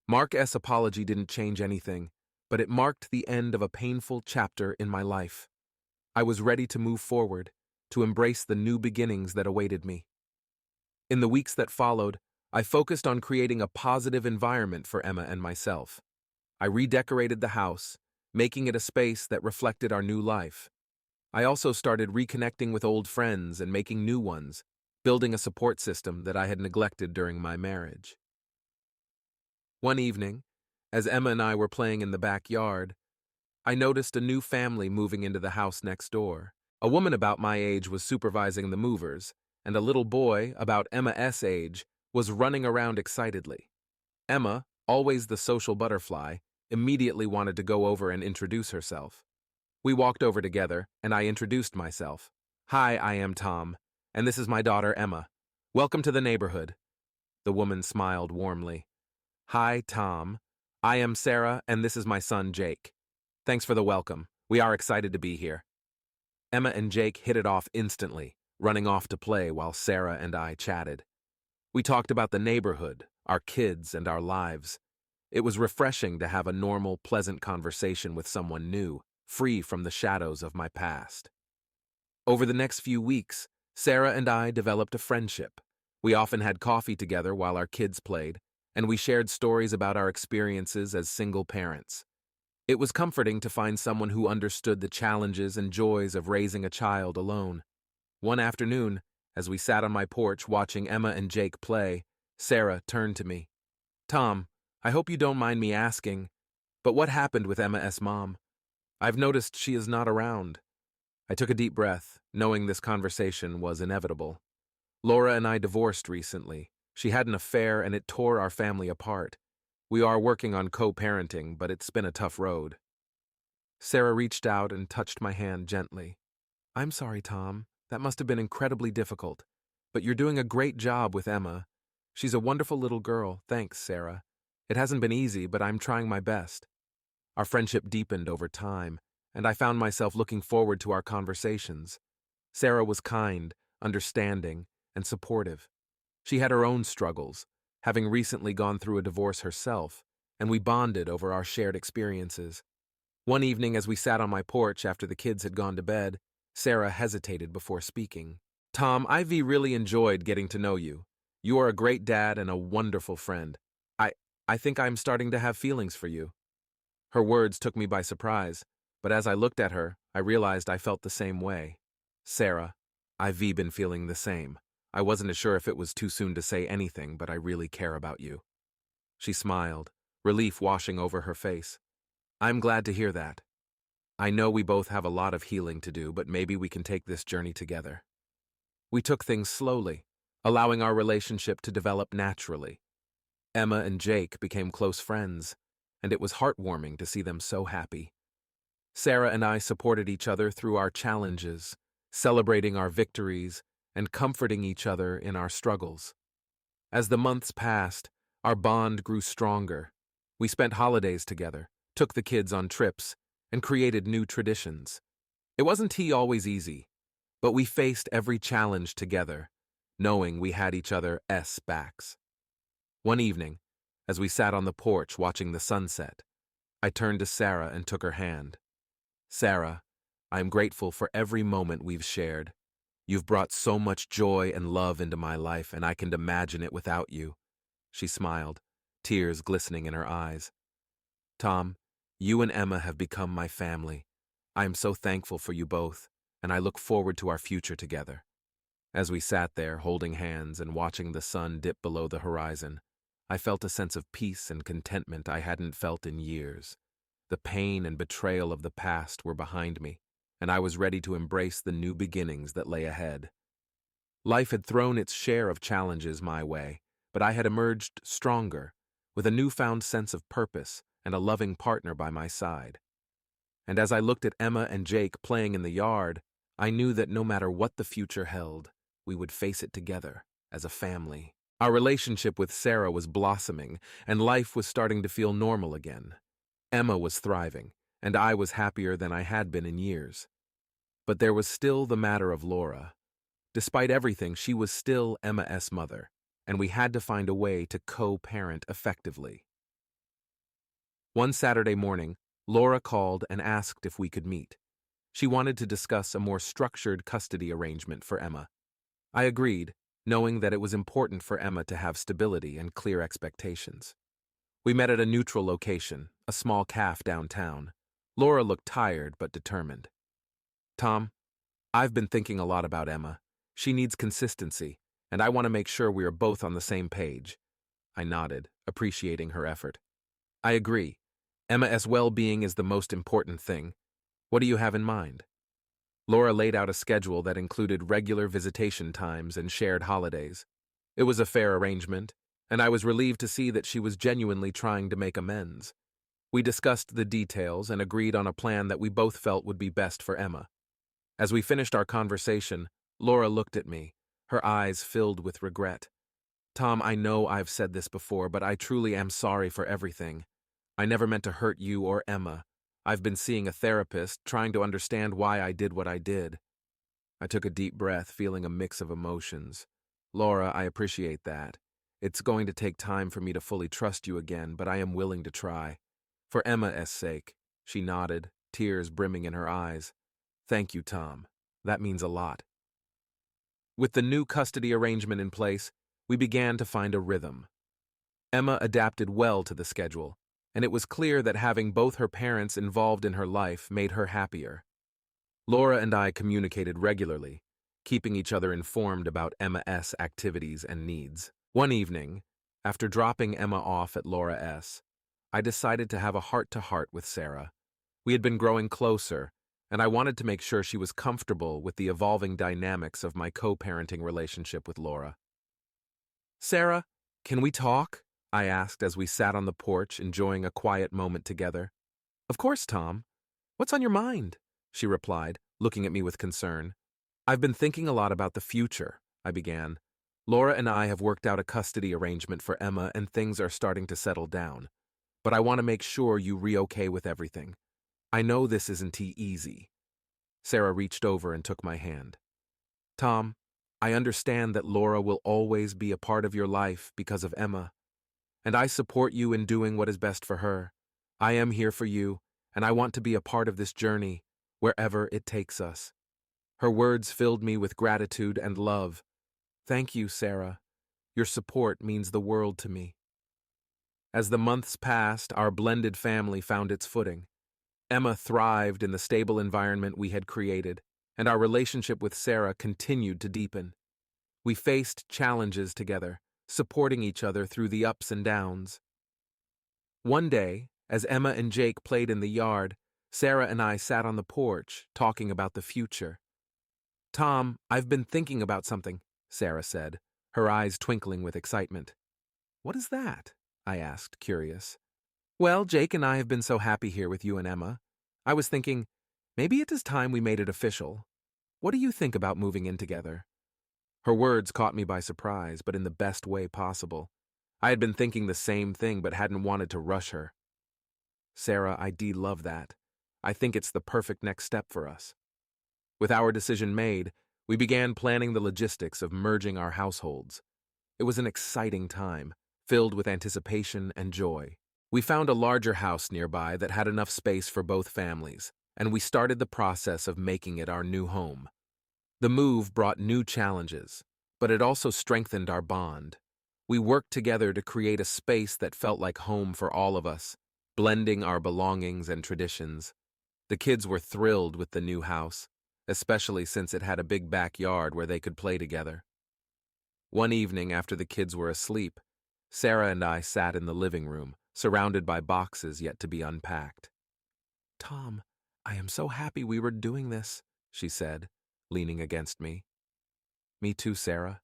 Mark's apology didn't change anything, but it marked the end of a painful chapter in my life. I was ready to move forward, to embrace the new beginnings that awaited me. In the weeks that followed, I focused on creating a positive environment for Emma and myself. I redecorated the house, making it a space that reflected our new life. I also started reconnecting with old friends and making new ones, building a support system that I had neglected during my marriage. One evening, as Emma and I were playing in the backyard, I noticed a new family moving into the house next door. A woman about my age was supervising the movers, and a little boy, about Emma's age, was running around excitedly. Emma, always the social butterfly, immediately wanted to go over and introduce herself. We walked over together, and I introduced myself. Hi, I am Tom, and this is my daughter Emma. Welcome to the neighborhood. The woman smiled warmly. Hi, Tom. I am Sarah, and this is my son Jake. Thanks for the welcome. We are excited to be here. Emma and Jake hit it off instantly, running off to play while Sarah and I chatted. We talked about the neighborhood, our kids, and our lives. It was refreshing to have a normal, pleasant conversation with someone new, free from the shadows of my past. Over the next few weeks, Sarah and I developed a friendship. We often had coffee together while our kids played, and we shared stories about our experiences as single parents. It was comforting to find someone who understood the challenges and joys of raising a child alone. One afternoon, as we sat on my porch watching Emma and Jake play, Sarah turned to me. Tom, I hope you don't mind me asking, but what happened with Emma's mom? I've noticed she is not around. I took a deep breath, knowing this conversation was inevitable. Laura and I divorced recently. She had an affair and it tore our family apart. We are working on co-parenting, but it's been a tough road. Sarah reached out and touched my hand gently. I'm sorry, Tom. That must have been incredibly difficult. But you're doing a great job with Emma. She's a wonderful little girl. Thanks, Sarah. It hasn't been easy, but I'm trying my best. Our friendship deepened over time, and I found myself looking forward to our conversations. Sarah was kind, understanding, and supportive. She had her own struggles, having recently gone through a divorce herself, and we bonded over our shared experiences. One evening, as we sat on my porch after the kids had gone to bed, Sarah hesitated before speaking. Tom, I've really enjoyed getting to know you. You are a great dad and a wonderful friend. I think I'm starting to have feelings for you. Her words took me by surprise, but as I looked at her, I realized I felt the same way. Sarah, I've been feeling the same. I wasn't sure if it was too soon to say anything, but I really care about you. She smiled, relief washing over her face. I'm glad to hear that. I know we both have a lot of healing to do, but maybe we can take this journey together. We took things slowly, allowing our relationship to develop naturally. Emma and Jake became close friends, and it was heartwarming to see them so happy. Sarah and I supported each other through our challenges, celebrating our victories and comforting each other in our struggles. As the months passed, our bond grew stronger. We spent holidays together, took the kids on trips, and created new traditions. It wasn't always easy, but we faced every challenge together, knowing we had each other's backs. One evening, as we sat on the porch watching the sunset, I turned to Sarah and took her hand. Sarah, I am grateful for every moment we've shared. You've brought so much joy and love into my life, and I can't imagine it without you. She smiled, tears glistening in her eyes. Tom, you and Emma have become my family. I am so thankful for you both, and I look forward to our future together. As we sat there holding hands and watching the sun dip below the horizon, I felt a sense of peace and contentment I hadn't felt in years. The pain and betrayal of the past were behind me, and I was ready to embrace the new beginnings that lay ahead. Life had thrown its share of challenges my way, but I had emerged stronger, with a newfound sense of purpose and a loving partner by my side. And as I looked at Emma and Jake playing in the yard, I knew that no matter what the future held, we would face it together, as a family. Our relationship with Sarah was blossoming, and life was starting to feel normal again. Emma was thriving, and I was happier than I had been in years. But there was still the matter of Laura. Despite everything, she was still Emma's mother, and we had to find a way to co-parent effectively. One Saturday morning, Laura called and asked if we could meet. She wanted to discuss a more structured custody arrangement for Emma. I agreed, knowing that it was important for Emma to have stability and clear expectations. We met at a neutral location, a small cafe downtown. Laura looked tired but determined. "Tom, I've been thinking a lot about Emma. She needs consistency, and I want to make sure we are both on the same page." I nodded, appreciating her effort. "I agree. Emma's well-being is the most important thing. What do you have in mind?" Laura laid out a schedule that included regular visitation times and shared holidays. It was a fair arrangement, and I was relieved to see that she was genuinely trying to make amends. We discussed the details and agreed on a plan that we both felt would be best for Emma. As we finished our conversation, Laura looked at me, her eyes filled with regret. "Tom, I know I've said this before, but I truly am sorry for everything. I never meant to hurt you or Emma. I've been seeing a therapist, trying to understand why I did what I did." I took a deep breath, feeling a mix of emotions. "Laura, I appreciate that. It's going to take time for me to fully trust you again, but I am willing to try. For Emma's sake." She nodded, tears brimming in her eyes. "Thank you, Tom. That means a lot." With the new custody arrangement in place, we began to find a rhythm. Emma adapted well to the schedule, and it was clear that having both her parents involved in her life made her happier. Laura and I communicated regularly, keeping each other informed about Emma's activities and needs. One evening, after dropping Emma off at Laura S., I decided to have a heart-to-heart with Sarah. We had been growing closer, and I wanted to make sure she was comfortable with the evolving dynamics of my co-parenting relationship with Laura. "Sarah, can we talk?" I asked as we sat on the porch enjoying a quiet moment together. "Of course, Tom. What's on your mind?" she replied, looking at me with concern. "I've been thinking a lot about the future," I began. "Laura and I have worked out a custody arrangement for Emma and things are starting to settle down. But I want to make sure you're okay with everything. I know this isn't easy." Sarah reached over and took my hand. "Tom, I understand that Laura will always be a part of your life because of Emma, and I support you in doing what is best for her. I am here for you, and I want to be a part of this journey, wherever it takes us." Her words filled me with gratitude and love. "Thank you, Sarah. Your support means the world to me." As the months passed, our blended family found its footing. Emma thrived in the stable environment we had created, and our relationship with Sarah continued to deepen. We faced challenges together, supporting each other through the ups and downs. One day, as Emma and Jake played in the yard, Sarah and I sat on the porch, talking about the future. "Tom, I've been thinking about something," Sarah said, her eyes twinkling with excitement. "What is that?" I asked, curious. "Well, Jake and I have been so happy here with you and Emma. I was thinking, maybe it is time we made it official. What do you think about moving in together?" Her words caught me by surprise, but in the best way possible. I had been thinking the same thing, but hadn't wanted to rush her. "Sarah, I do love that. I think it's the perfect next step for us." With our decision made, we began planning the logistics of merging our households. It was an exciting time, filled with anticipation and joy. We found a larger house nearby that had enough space for both families, and we started the process of making it our new home. The move brought new challenges, but it also strengthened our bond. We worked together to create a space that felt like home for all of us, blending our belongings and traditions. The kids were thrilled with the new house, especially since it had a big backyard where they could play together. One evening after the kids were asleep, Sarah and I sat in the living room, surrounded by boxes yet to be unpacked. "Tom, I am so happy we were doing this," she said, leaning against me. Me too, Sarah.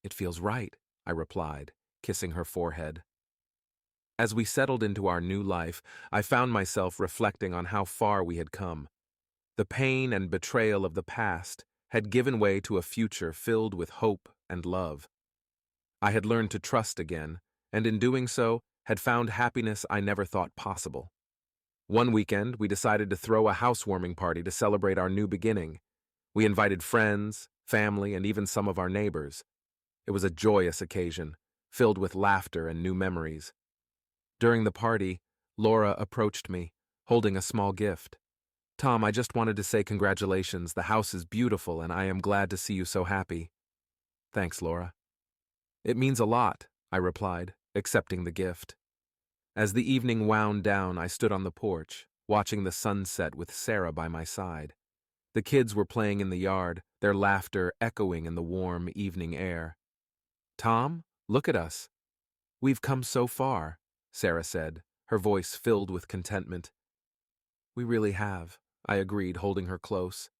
It feels right, I replied, kissing her forehead. As we settled into our new life, I found myself reflecting on how far we had come. The pain and betrayal of the past had given way to a future filled with hope and love. I had learned to trust again, and in doing so, had found happiness I never thought possible. One weekend, we decided to throw a housewarming party to celebrate our new beginning. We invited friends, family, and even some of our neighbors. It was a joyous occasion, filled with laughter and new memories. During the party, Laura approached me, holding a small gift. Tom, I just wanted to say congratulations. The house is beautiful, and I am glad to see you so happy. Thanks, Laura. It means a lot, I replied, accepting the gift. As the evening wound down, I stood on the porch, watching the sunset with Sarah by my side. The kids were playing in the yard, their laughter echoing in the warm evening air. Tom, look at us. We've come so far, Sarah said, her voice filled with contentment. We really have, I agreed, holding her close.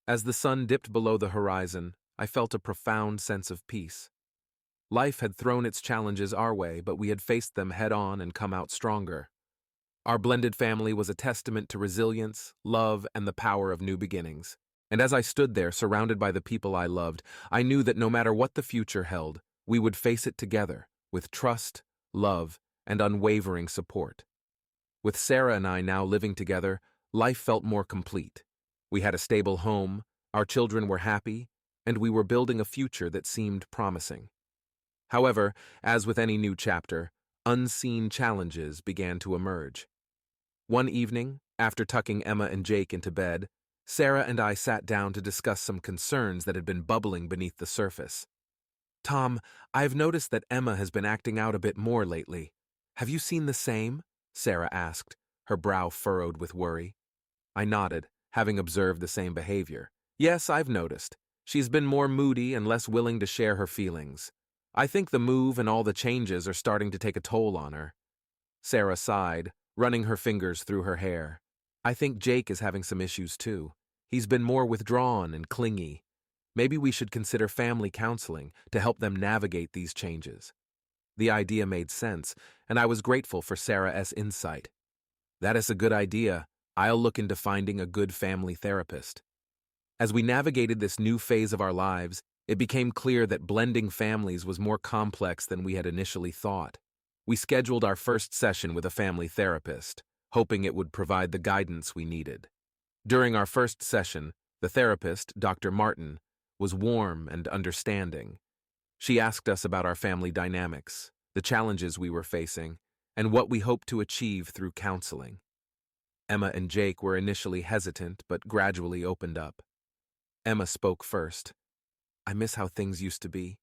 As the sun dipped below the horizon, I felt a profound sense of peace. Life had thrown its challenges our way, but we had faced them head-on and come out stronger. Our blended family was a testament to resilience, love, and the power of new beginnings. And as I stood there, surrounded by the people I loved, I knew that no matter what the future held, we would face it together, with trust, love, and unwavering support. With Sarah and I now living together, life felt more complete. We had a stable home, our children were happy, and we were building a future that seemed promising. However, as with any new chapter, unseen challenges began to emerge. One evening, after tucking Emma and Jake into bed, Sarah and I sat down to discuss some concerns that had been bubbling beneath the surface. Tom, I've noticed that Emma has been acting out a bit more lately. Have you seen the same? Sarah asked, her brow furrowed with worry. I nodded, having observed the same behavior. Yes, I've noticed. She's been more moody and less willing to share her feelings. I think the move and all the changes are starting to take a toll on her. Sarah sighed, running her fingers through her hair. I think Jake is having some issues too. He's been more withdrawn and clingy. Maybe we should consider family counseling to help them navigate these changes. The idea made sense, and I was grateful for Sarah's insight. That is a good idea. I'll look into finding a good family therapist. As we navigated this new phase of our lives, it became clear that blending families was more complex than we had initially thought. We scheduled our first session with a family therapist, hoping it would provide the guidance we needed. During our first session, the therapist, Dr. Martin, was warm and understanding. She asked us about our family dynamics, the challenges we were facing, and what we hoped to achieve through counseling. Emma and Jake were initially hesitant but gradually opened up. Emma spoke first. I miss how things used to be.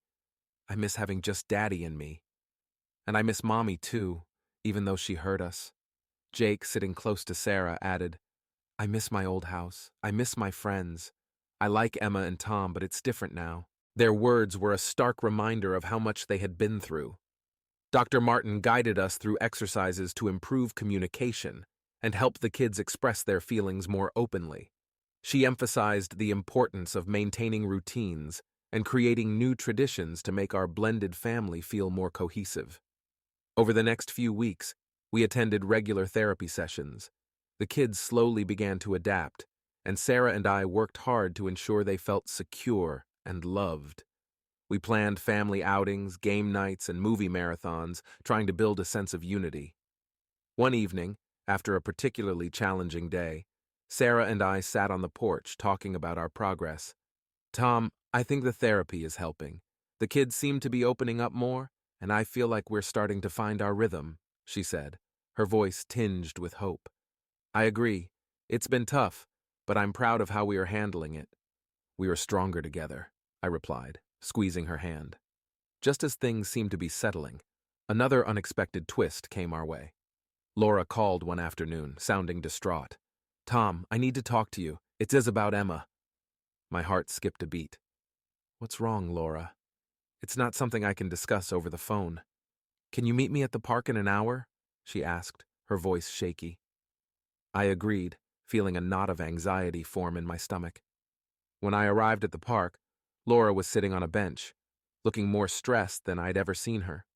I miss having just Daddy and me. And I miss Mommy too, even though she hurt us. Jake, sitting close to Sarah, added, I miss my old house. I miss my friends. I like Emma and Tom, but it's different now. Their words were a stark reminder of how much they had been through. Dr. Martin guided us through exercises to improve communication and help the kids express their feelings more openly. She emphasized the importance of maintaining routines and creating new traditions to make our blended family feel more cohesive. Over the next few weeks, we attended regular therapy sessions. The kids slowly began to adapt, and Sarah and I worked hard to ensure they felt secure and loved. We planned family outings, game nights, and movie marathons, trying to build a sense of unity. One evening, after a particularly challenging day, Sarah and I sat on the porch talking about our progress. Tom, I think the therapy is helping. The kids seem to be opening up more, and I feel like we're starting to find our rhythm, she said, her voice tinged with hope. I agree. It's been tough, but I'm proud of how we are handling it. We are stronger together, I replied, squeezing her hand. Just as things seemed to be settling, another unexpected twist came our way. Laura called one afternoon, sounding distraught. Tom, I need to talk to you. It is about Emma. My heart skipped a beat. What's wrong, Laura? It's not something I can discuss over the phone. Can you meet me at the park in an hour? She asked, her voice shaky. I agreed, feeling a knot of anxiety form in my stomach. When I arrived at the park, Laura was sitting on a bench, looking more stressed than I'd ever seen her.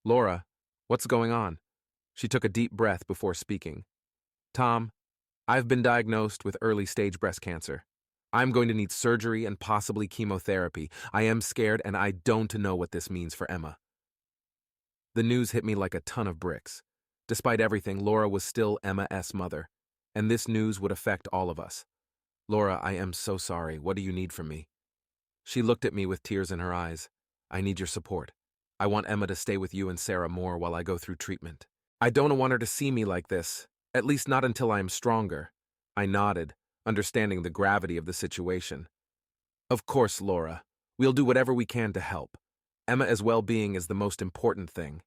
"Laura, what's going on?" She took a deep breath before speaking. "Tom, I've been diagnosed with early-stage breast cancer. I'm going to need surgery and possibly chemotherapy. I am scared and I don't know what this means for Emma." The news hit me like a ton of bricks. Despite everything, Laura was still Emma's mother, and this news would affect all of us. "Laura, I am so sorry. What do you need from me?" She looked at me with tears in her eyes. "I need your support. I want Emma to stay with you and Sarah more while I go through treatment. I don't want her to see me like this, at least not until I am stronger." I nodded, understanding the gravity of the situation. "Of course, Laura. We'll do whatever we can to help. Emma's well-being is the most important thing."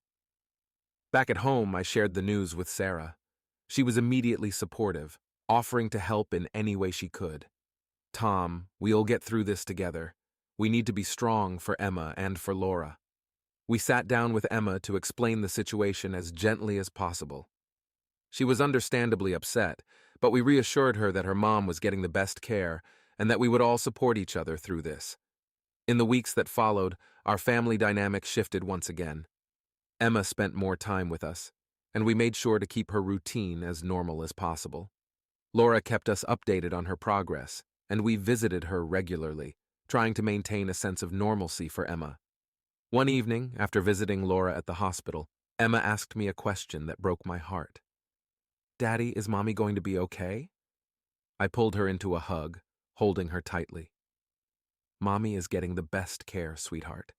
Back at home, I shared the news with Sarah. She was immediately supportive, offering to help in any way she could. "Tom, we'll get through this together. We need to be strong for Emma and for Laura." We sat down with Emma to explain the situation as gently as possible. She was understandably upset, but we reassured her that her mom was getting the best care and that we would all support each other through this. In the weeks that followed, our family dynamic shifted once again. Emma spent more time with us, and we made sure to keep her routine as normal as possible. Laura kept us updated on her progress, and we visited her regularly, trying to maintain a sense of normalcy for Emma. One evening, after visiting Laura at the hospital, Emma asked me a question that broke my heart. "Daddy, is Mommy going to be okay?" I pulled her into a hug, holding her tightly. "Mommy is getting the best care, sweetheart.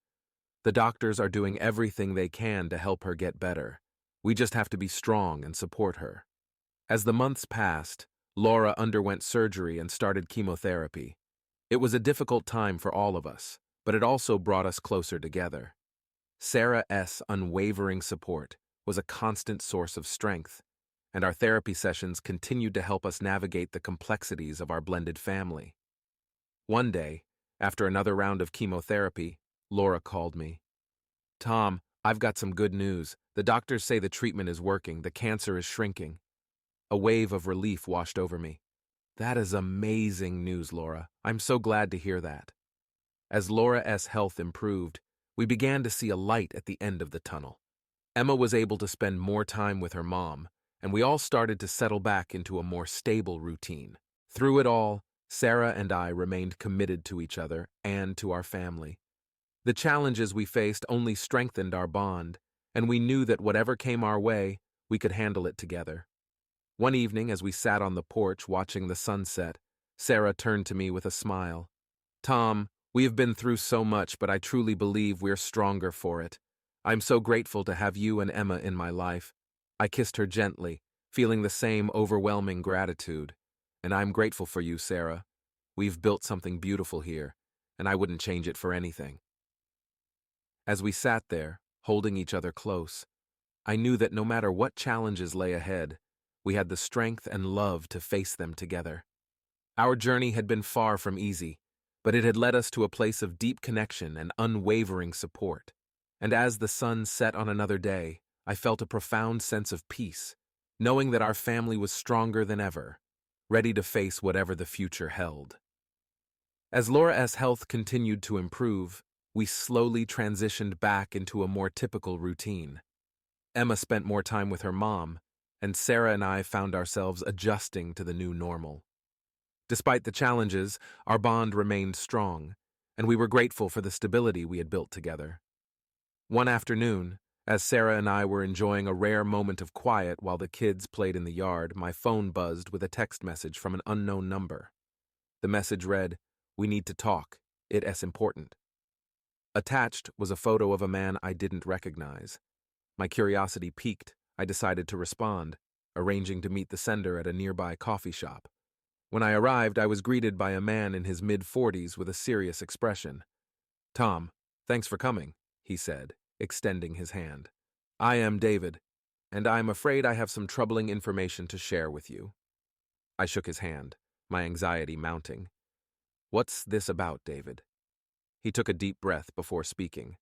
The doctors are doing everything they can to help her get better. We just have to be strong and support her." As the months passed, Laura underwent surgery and started chemotherapy. It was a difficult time for all of us, but it also brought us closer together. Sarah's unwavering support was a constant source of strength, and our therapy sessions continued to help us navigate the complexities of our blended family. One day, after another round of chemotherapy, Laura called me. "Tom, I've got some good news. The doctors say the treatment is working, the cancer is shrinking." A wave of relief washed over me. "That is amazing news, Laura. I'm so glad to hear that." As Laura's health improved, we began to see a light at the end of the tunnel. Emma was able to spend more time with her mom, and we all started to settle back into a more stable routine. Through it all, Sarah and I remained committed to each other and to our family. The challenges we faced only strengthened our bond, and we knew that whatever came our way, we could handle it together. One evening, as we sat on the porch watching the sunset, Sarah turned to me with a smile. "Tom, we have been through so much, but I truly believe we're stronger for it. I'm so grateful to have you and Emma in my life." I kissed her gently, feeling the same overwhelming gratitude. "And I'm grateful for you, Sarah. We've built something beautiful here, and I wouldn't change it for anything." As we sat there, holding each other close, I knew that no matter what challenges lay ahead, we had the strength and love to face them together. Our journey had been far from easy, but it had led us to a place of deep connection and unwavering support. And as the sun set on another day, I felt a profound sense of peace, knowing that our family was stronger than ever, ready to face whatever the future held. As Laura's health continued to improve, we slowly transitioned back into a more typical routine. Emma spent more time with her mom, and Sarah and I found ourselves adjusting to the new normal. Despite the challenges, our bond remained strong, and we were grateful for the stability we had built together. One afternoon, as Sarah and I were enjoying a rare moment of quiet while the kids played in the yard, my phone buzzed with a text message from an unknown number. The message read, "We need to talk. It's important." Attached was a photo of a man I didn't recognize. My curiosity piqued. I decided to respond, arranging to meet the sender at a nearby coffee shop. When I arrived, I was greeted by a man in his mid-40s with a serious expression. "Tom, thanks for coming," he said, extending his hand. "I am David, and I'm afraid I have some troubling information to share with you." I shook his hand, my anxiety mounting. "What's this about, David?" He took a deep breath before speaking.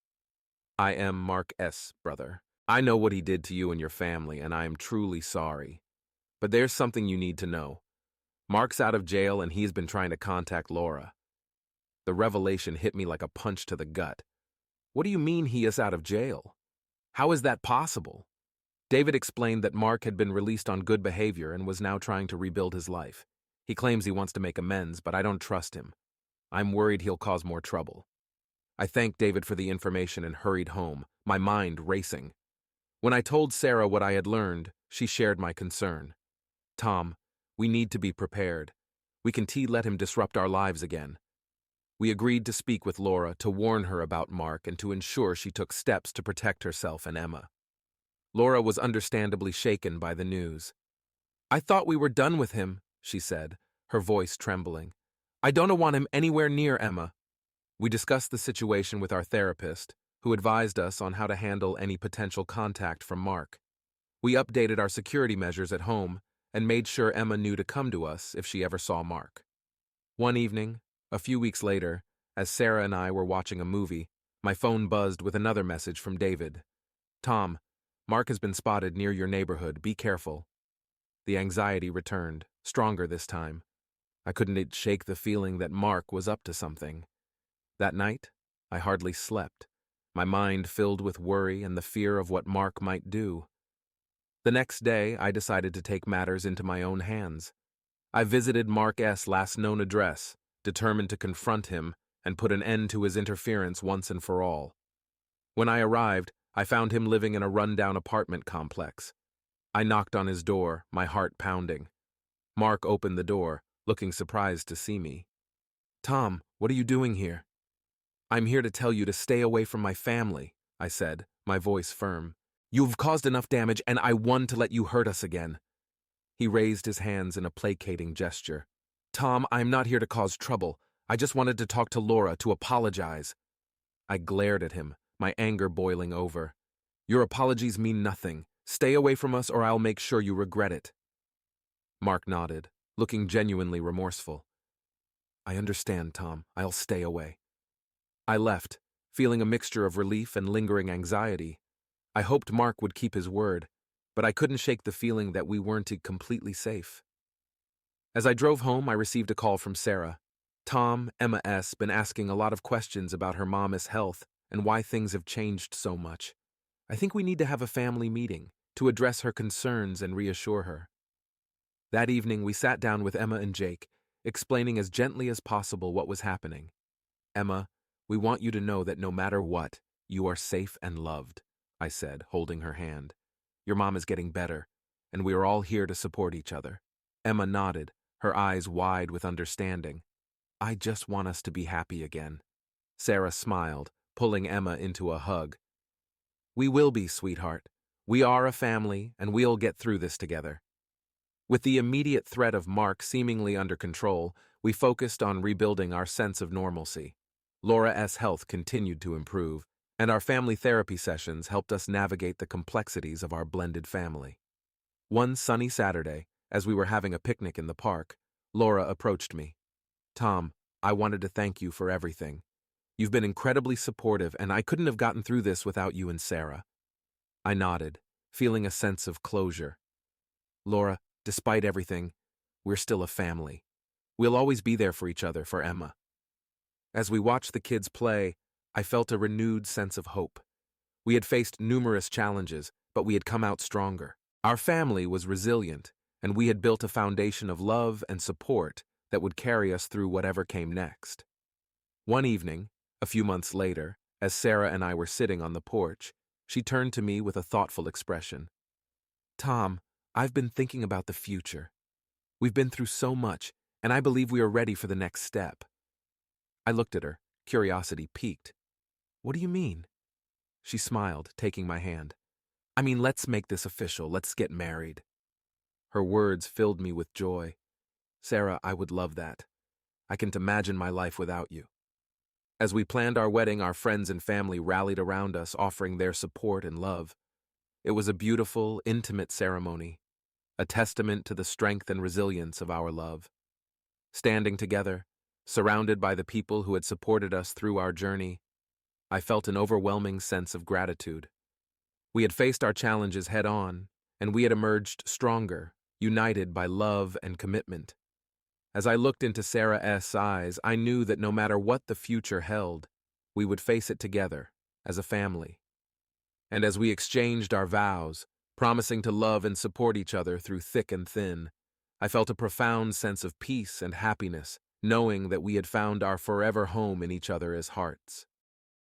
"I am Mark's brother. I know what he did to you and your family, and I am truly sorry. But there's something you need to know. Mark's out of jail, and he's been trying to contact Laura." The revelation hit me like a punch to the gut. What do you mean he is out of jail? How is that possible? David explained that Mark had been released on good behavior and was now trying to rebuild his life. He claims he wants to make amends, but I don't trust him. I'm worried he'll cause more trouble. I thanked David for the information and hurried home, my mind racing. When I told Sarah what I had learned, she shared my concern. Tom, we need to be prepared. We can't let him disrupt our lives again. We agreed to speak with Laura to warn her about Mark and to ensure she took steps to protect herself and Emma. Laura was understandably shaken by the news. I thought we were done with him, she said, her voice trembling. I don't want him anywhere near Emma. We discussed the situation with our therapist, who advised us on how to handle any potential contact from Mark. We updated our security measures at home and made sure Emma knew to come to us if she ever saw Mark. One evening, a few weeks later, as Sarah and I were watching a movie, my phone buzzed with another message from David. Tom, Mark has been spotted near your neighborhood. Be careful. The anxiety returned, stronger this time. I couldn't shake the feeling that Mark was up to something. That night, I hardly slept, my mind filled with worry and the fear of what Mark might do. The next day, I decided to take matters into my own hands. I visited Mark's last known address, determined to confront him and put an end to his interference once and for all. When I arrived, I found him living in a rundown apartment complex. I knocked on his door, my heart pounding. Mark opened the door, looking surprised to see me. Tom, what are you doing here? I'm here to tell you to stay away from my family, I said, my voice firm. You've caused enough damage, and I want to let you hurt us again. He raised his hands in a placating gesture. Tom, I'm not here to cause trouble. I just wanted to talk to Laura to apologize. I glared at him, my anger boiling over. Your apologies mean nothing. Stay away from us or I'll make sure you regret it. Mark nodded, looking genuinely remorseful. I understand, Tom. I'll stay away. I left, feeling a mixture of relief and lingering anxiety. I hoped Mark would keep his word, but I couldn't shake the feeling that we weren't completely safe. As I drove home, I received a call from Sarah. Tom, Emma's been asking a lot of questions about her mom's health and why things have changed so much. I think we need to have a family meeting to address her concerns and reassure her. That evening, we sat down with Emma and Jake, explaining as gently as possible what was happening. Emma, we want you to know that no matter what, you are safe and loved, I said, holding her hand. Your mom is getting better, and we are all here to support each other. Emma nodded, her eyes wide with understanding. I just want us to be happy again. Sarah smiled, pulling Emma into a hug. We will be, sweetheart. We are a family, and we'll get through this together. With the immediate threat of Mark seemingly under control, we focused on rebuilding our sense of normalcy. Laura's health continued to improve, and our family therapy sessions helped us navigate the complexities of our blended family. One sunny Saturday, as we were having a picnic in the park, Laura approached me. Tom, I wanted to thank you for everything. You've been incredibly supportive, and I couldn't have gotten through this without you and Sarah. I nodded, feeling a sense of closure. Laura, despite everything, we're still a family. We'll always be there for each other, for Emma. As we watched the kids play, I felt a renewed sense of hope. We had faced numerous challenges, but we had come out stronger. Our family was resilient, and we had built a foundation of love and support that would carry us through whatever came next. One evening, a few months later, as Sarah and I were sitting on the porch, she turned to me with a thoughtful expression. Tom, I've been thinking about the future. We've been through so much, and I believe we are ready for the next step. I looked at her, curiosity piqued. What do you mean? She smiled, taking my hand. I mean, let's make this official. Let's get married. Her words filled me with joy. Sarah, I would love that. I can't imagine my life without you. As we planned our wedding, our friends and family rallied around us, offering their support and love. It was a beautiful, intimate ceremony, a testament to the strength and resilience of our love. Standing together, surrounded by the people who had supported us through our journey, I felt an overwhelming sense of gratitude. We had faced our challenges head-on, and we had emerged stronger, united by love and commitment. As I looked into Sarah S.'s eyes, I knew that no matter what the future held, we would face it together, as a family. And as we exchanged our vows, promising to love and support each other through thick and thin, I felt a profound sense of peace and happiness, knowing that we had found our forever home in each other's hearts.